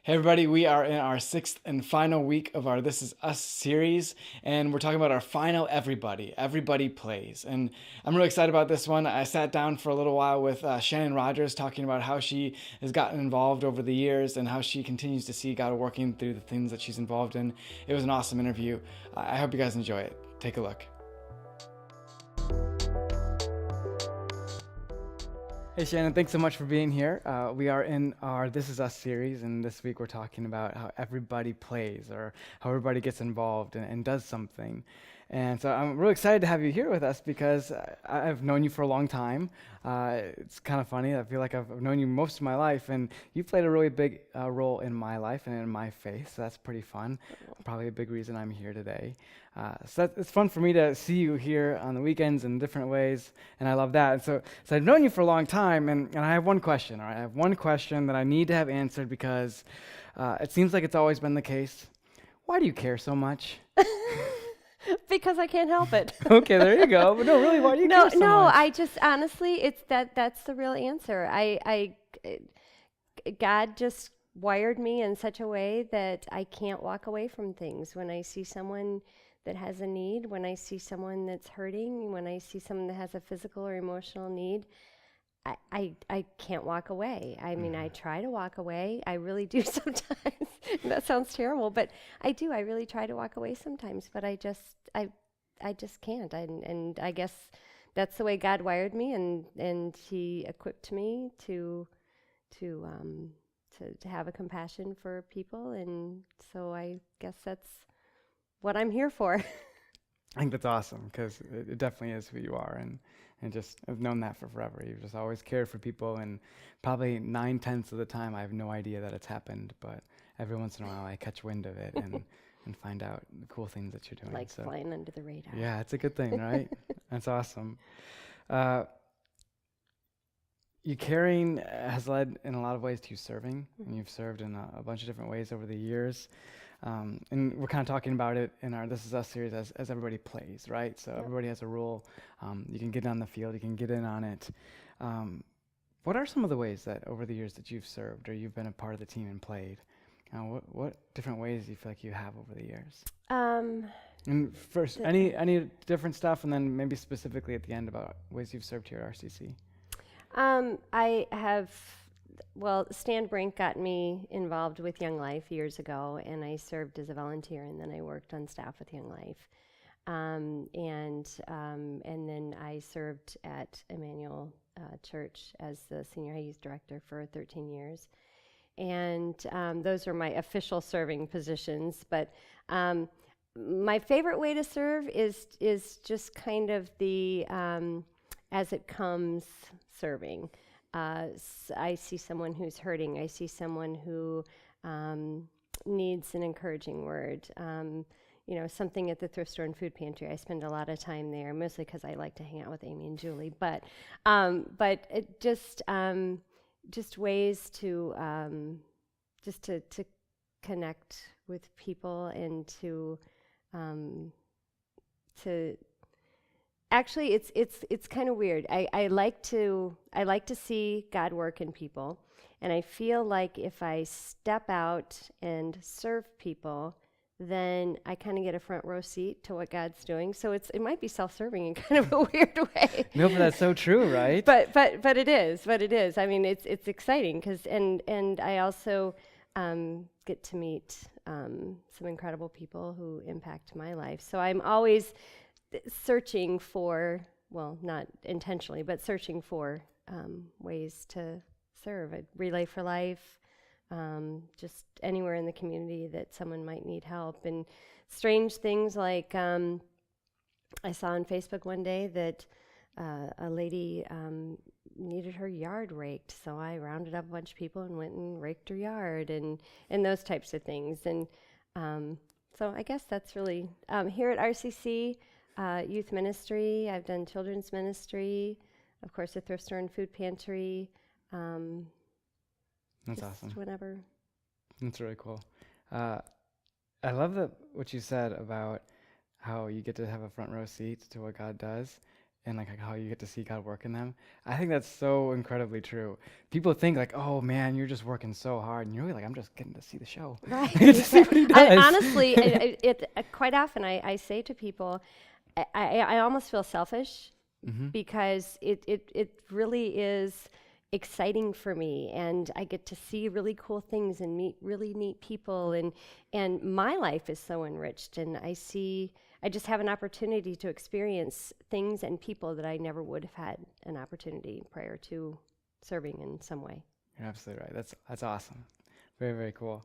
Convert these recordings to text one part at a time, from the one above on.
Hey everybody, we are in our sixth and final week of our This Is Us series, and we're talking about our final Everybody Plays. And I'm really excited about this one. I sat down for a little while with Shannon Rogers talking about how she has gotten involved over the years and how she continues to see God working through the things that she's involved in. It was an awesome interview. I hope you guys enjoy it. Take a look. Hey Shannon, thanks so much for being here. We are in our This Is Us series, and this week we're talking about how everybody plays or how everybody gets involved and does something. And so I'm really excited to have you here with us because I've known you for a long time. It's kind of funny. I feel like I've known you most of my life, and you've played a really big role in my life and in my faith, so that's pretty fun. Probably a big reason I'm here today. It's fun for me to see you here on the weekends in different ways, and I love that. And so I've known you for a long time, and I have one question, all right? I have one question that I need to have answered because it seems like it's always been the case. Why do you care so much? Because I can't help it. Okay, there you go. But no, really, why do you care so much? I just honestly, that's the real answer. God just wired me in such a way that I can't walk away from things. When I see someone that has a need, when I see someone that's hurting, when I see someone that has a physical or emotional need, I can't walk away. I mean, I try to walk away. I really do sometimes. That sounds terrible, but I do. I really try to walk away sometimes, but I just can't. And I guess that's the way God wired me, and He equipped me to have a compassion for people, and so I guess that's what I'm here for. I think that's awesome because it definitely is who you are, and just I've known that for forever. You've just always cared for people, and probably 9/10 of the time I have no idea that it's happened, but every once in a while I catch wind of it and find out the cool things that you're doing. Like flying under the radar. Yeah, it's a good thing, right? That's awesome. Your caring has led in a lot of ways to you serving, and you've served in a bunch of different ways over the years. And we're kind of talking about it in our This Is Us series as everybody plays, right? So everybody has a role. You can get on the field, you can get in on it. What are some of the ways that over the years that you've served or you've been a part of the team and played? What different ways do you feel like you have over the years? And first, any different stuff, and then maybe specifically at the end about ways you've served here at RCC. I have, Stan Brink got me involved with Young Life years ago, and I served as a volunteer, and then I worked on staff with Young Life. And then I served at Emmanuel Church as the senior high youth director for 13 years. And those are my official serving positions. But my favorite way to serve is just kind of the as it comes serving. I see someone who's hurting. I see someone who needs an encouraging word. Something at the thrift store and food pantry. I spend a lot of time there, mostly because I like to hang out with Amy and Julie. But it just ways to to connect with people and to actually it's kind of weird. I like to see God work in people, and I feel like if I step out and serve people, then I kind of get a front row seat to what God's doing. So it might be self-serving in kind of a weird way. No, but that's so true, right? But it is. I mean, it's exciting because and I also get to meet some incredible people who impact my life. So I'm always searching for, not intentionally, but searching for ways to serve. At Relay for Life, just anywhere in the community that someone might need help. And strange things like I saw on Facebook one day that a lady needed her yard raked, so I rounded up a bunch of people and went and raked her yard and those types of things. And so I guess that's really here at RCC. Youth ministry. I've done children's ministry, of course, a thrift store and food pantry. That's awesome. Whenever. That's really cool. I love what you said about how you get to have a front row seat to what God does. and like how you get to see God work in them. I think that's so incredibly true. People think like, "Oh man, you're just working so hard," and you're really like, "I'm just getting to see the show. Right. I get to see what he does." Honestly, quite often I say to people, I almost feel selfish Mm-hmm. because it really is exciting for me, and I get to see really cool things and meet really neat people, and my life is so enriched, and I just have an opportunity to experience things and people that I never would have had an opportunity prior to serving in some way. You're absolutely right. That's awesome. Very, very cool.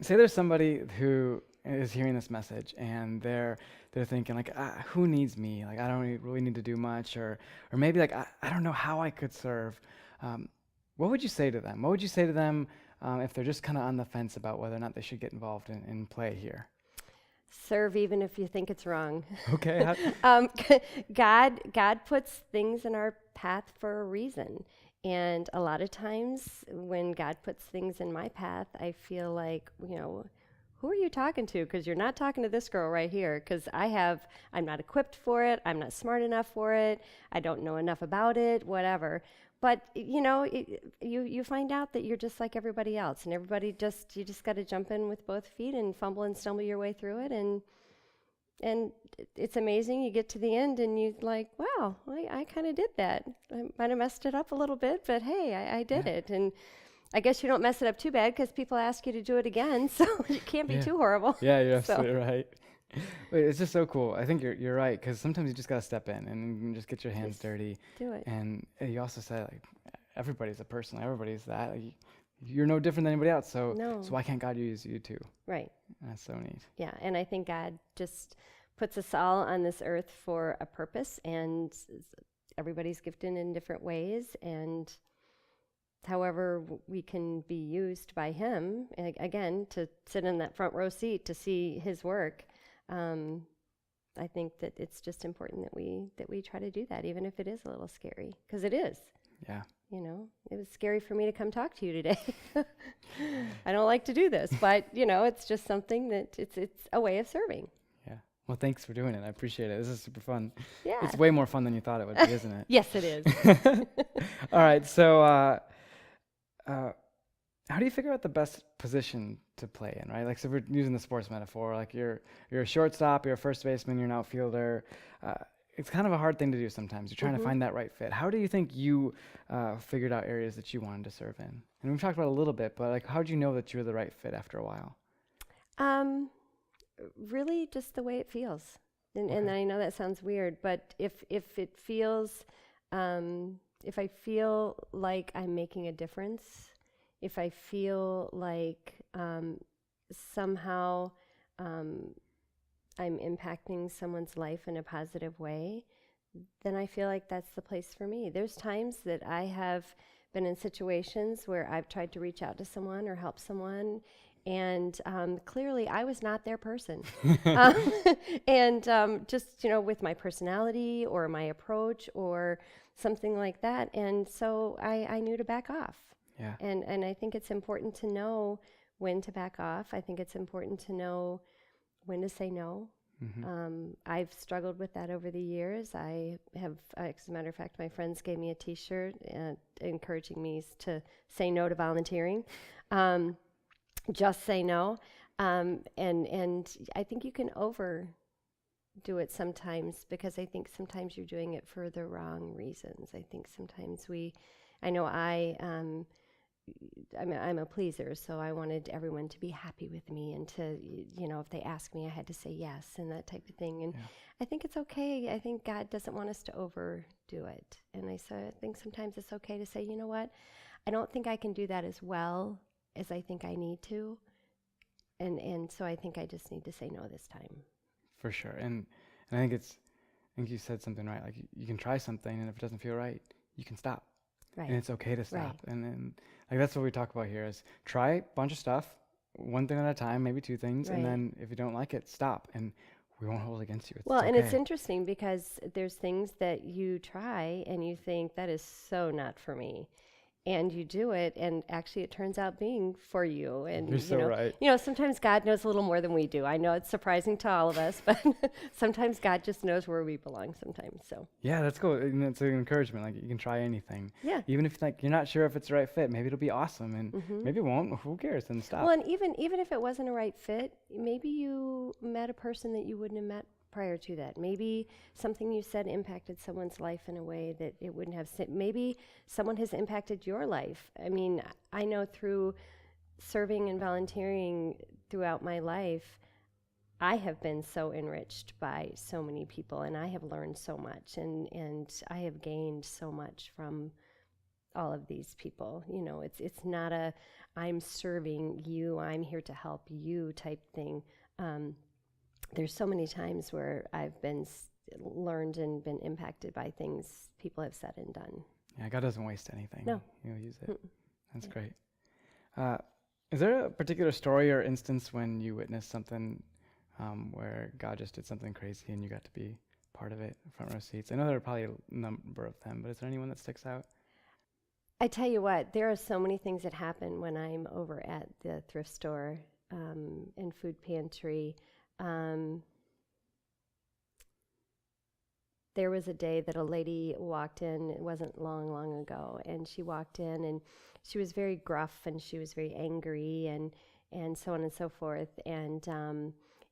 Say there's somebody who is hearing this message and they're thinking like, who needs me? Like I don't really need to do much, or maybe like I don't know how I could serve. What would you say to them? What would you say to them if they're just kind of on the fence about whether or not they should get involved in play here? Serve even if you think it's wrong. Okay. God puts things in our path for a reason. And a lot of times when God puts things in my path, I feel like, who are you talking to? Because you're not talking to this girl right here. Because I'm not equipped for it. I'm not smart enough for it. I don't know enough about it, whatever. But, you find out that you're just like everybody else. And you just got to jump in with both feet and fumble and stumble your way through it. And it's amazing. You get to the end and you're like, wow, I kind of did that. I might have messed it up a little bit, but hey, I did it. And I guess you don't mess it up too bad because people ask you to do it again, so it can't be too horrible. Yeah, you're absolutely right. Wait, it's just so cool. I think you're right, because sometimes you just gotta step in and you can just get your hands dirty. Do it. And you also said like everybody's a person. Everybody's that. Like, you're no different than anybody else. So why can't God use you too? Right. That's so neat. Yeah, and I think God just puts us all on this earth for a purpose, and everybody's gifted in different ways, and however we can be used by Him, again, to sit in that front row seat to see His work. I think that it's just important that we try to do that, even if it is a little scary, because it is. Yeah. It was scary for me to come talk to you today. I don't like to do this, but it's just something that it's a way of serving. Yeah. Well, thanks for doing it. I appreciate it. This is super fun. Yeah. It's way more fun than you thought it would be, isn't it? Yes, it is. All right. So, how do you figure out the best position to play in, right? Like, so we're using the sports metaphor. Like, you're a shortstop, you're a first baseman, you're an outfielder. It's kind of a hard thing to do sometimes. You're trying to find that right fit. How do you think you figured out areas that you wanted to serve in? And we've talked about it a little bit, but like, how did you know that you were the right fit after a while? Really, just the way it feels. And I know that sounds weird, but if it feels, if I feel like I'm making a difference, if I feel like somehow I'm impacting someone's life in a positive way, then I feel like that's the place for me. There's times that I have been in situations where I've tried to reach out to someone or help someone, and clearly I was not their person. And just, with my personality or my approach or something like that. And so I knew to back off. Yeah. And I think it's important to know when to back off. I think it's important to know when to say no. I've struggled with that over the years. I have, as a matter of fact, my friends gave me a T-shirt encouraging me to say no to volunteering. Just say no. And I think you can overdo it sometimes, because I think sometimes you're doing it for the wrong reasons. I think sometimes I'm a pleaser, so I wanted everyone to be happy with me, and to, if they asked me, I had to say yes and that type of thing. And I think it's okay. I think God doesn't want us to overdo it. And I think sometimes it's okay to say, you know what, I don't think I can do that as well as I think I need to. And so I think I just need to say no this time. For sure. And I think you said something right. Like, you can try something, and if it doesn't feel right, you can stop. Right. And it's okay to stop. Right. And then, like, that's what we talk about here, is try a bunch of stuff, one thing at a time, maybe two things, and then if you don't like it, stop. And we won't hold it against you. And it's interesting, because there's things that you try and you think, that is so not for me. and you do it, and actually it turns out being for you. And You're so right. sometimes God knows a little more than we do. I know it's surprising to all of us, but sometimes God just knows where we belong sometimes. So Yeah, that's cool. And it's an encouragement. Like, you can try anything. yeah. Even if like you're not sure if it's the right fit, maybe it'll be awesome, and Hmm. maybe it won't. Who cares? Then stop. Well, and even if it wasn't a right fit, maybe you met a person that you wouldn't have met prior to that. Maybe something you said impacted someone's life in a way that it wouldn't have. Maybe someone has impacted your life. I mean, I know through serving and volunteering throughout my life, I have been so enriched by so many people, and I have learned so much, and I have gained so much from all of these people. It's not a I'm serving you, I'm here to help you type thing. There's so many times where I've been learned and been impacted by things people have said and done. Yeah, God doesn't waste anything. No. He'll use it. Mm-mm. That's Yeah. great. Is there a particular story or instance when you witnessed something where God just did something crazy and you got to be part of it, front row seats? I know there are probably a number of them, but is there anyone that sticks out? I tell you what, there are so many things that happen when I'm over at the thrift store and food pantry. There was a day that a lady walked in, it wasn't long ago, and she walked in and she was very gruff and she was very angry and so on and so forth. And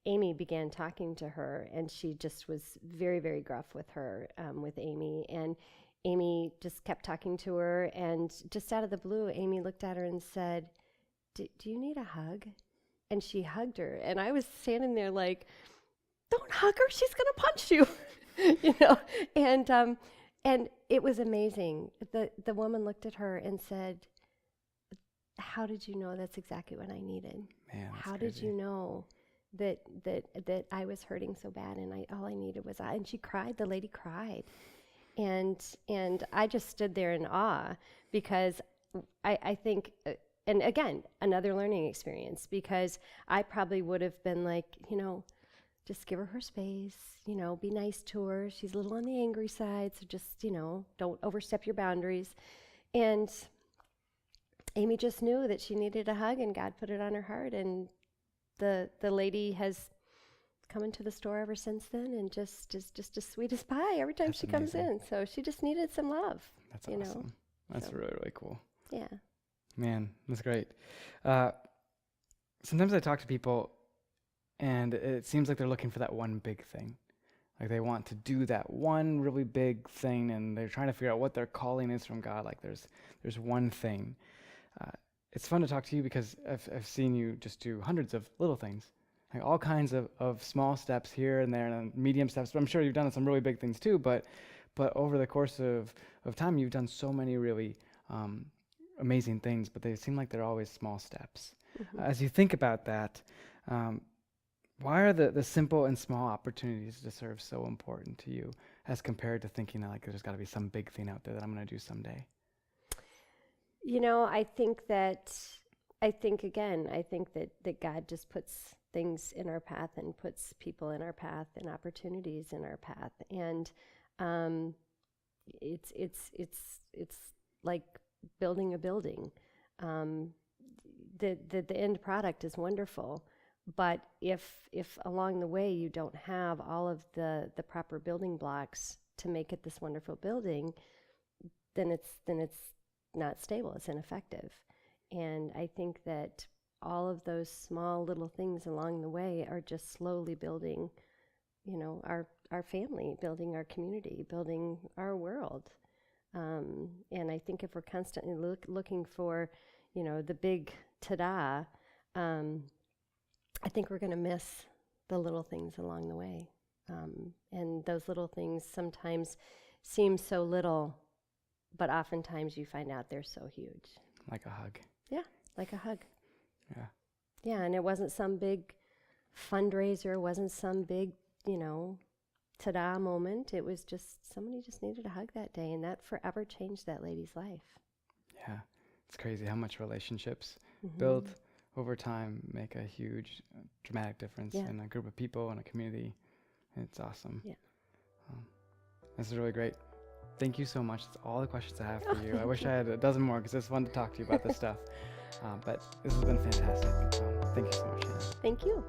Amy began talking to her, and she just was very, very gruff with her, with Amy. And Amy just kept talking to her, and just out of the blue, Amy looked at her and said, do you need a hug? And she hugged her. And I was standing there like, don't hug her, she's going to punch you. And it was amazing. The woman looked at her and said, how did you know that's exactly what I needed? Man, that's How crazy. did you know that I was hurting so bad, and all I needed was and she cried. The lady cried. And I just stood there in awe, because I think, and again, another learning experience, because I probably would have been like, just give her space, be nice to her. She's a little on the angry side, so just, don't overstep your boundaries. And Amy just knew that she needed a hug, and God put it on her heart. And the lady has come into the store ever since then, and just is just as sweet as pie every time That's she comes amazing. in. So she just needed some love. That's you know. awesome. That's So. really, really cool. Yeah. Man, that's great. Sometimes I talk to people, and it seems like they're looking for that one big thing. Like, they want to do that one really big thing, and they're trying to figure out what their calling is from God. Like, there's one thing. It's fun to talk to you because I've seen you just do hundreds of little things, like all kinds of small steps here and there, and medium steps. But I'm sure you've done some really big things too. But over the course of time, you've done so many really amazing things. But they seem like they're always small steps. Mm-hmm. As you think about that, why are the simple and small opportunities to serve so important to you, as compared to thinking that like there's got to be some big thing out there that I'm going to do someday? I think that God just puts things in our path, and puts people in our path, and opportunities in our path. And it's like building a building. The end product is wonderful, but if along the way you don't have all of the proper building blocks to make it this wonderful building, then it's not stable, it's ineffective. And I think that all of those small little things along the way are just slowly building, our family, building our community, building our world. And I think if we're constantly looking for, the big ta-da, I think we're going to miss the little things along the way. And those little things sometimes seem so little, but oftentimes you find out they're so huge. Like a hug. Yeah, like a hug. Yeah. Yeah, and it wasn't some big fundraiser, it wasn't some big, ta-da moment. It was just somebody just needed a hug that day, and that forever changed that lady's life. Yeah. It's crazy how much relationships Mm-hmm. built over time make a huge, dramatic difference Yeah. in a group of people and a community. It's awesome. Yeah. This is really great. Thank you so much. That's all the questions I have for you. I wish I had a dozen more because it's fun to talk to you about this stuff. But this has been fantastic. Thank you so much, Shannon. Thank you.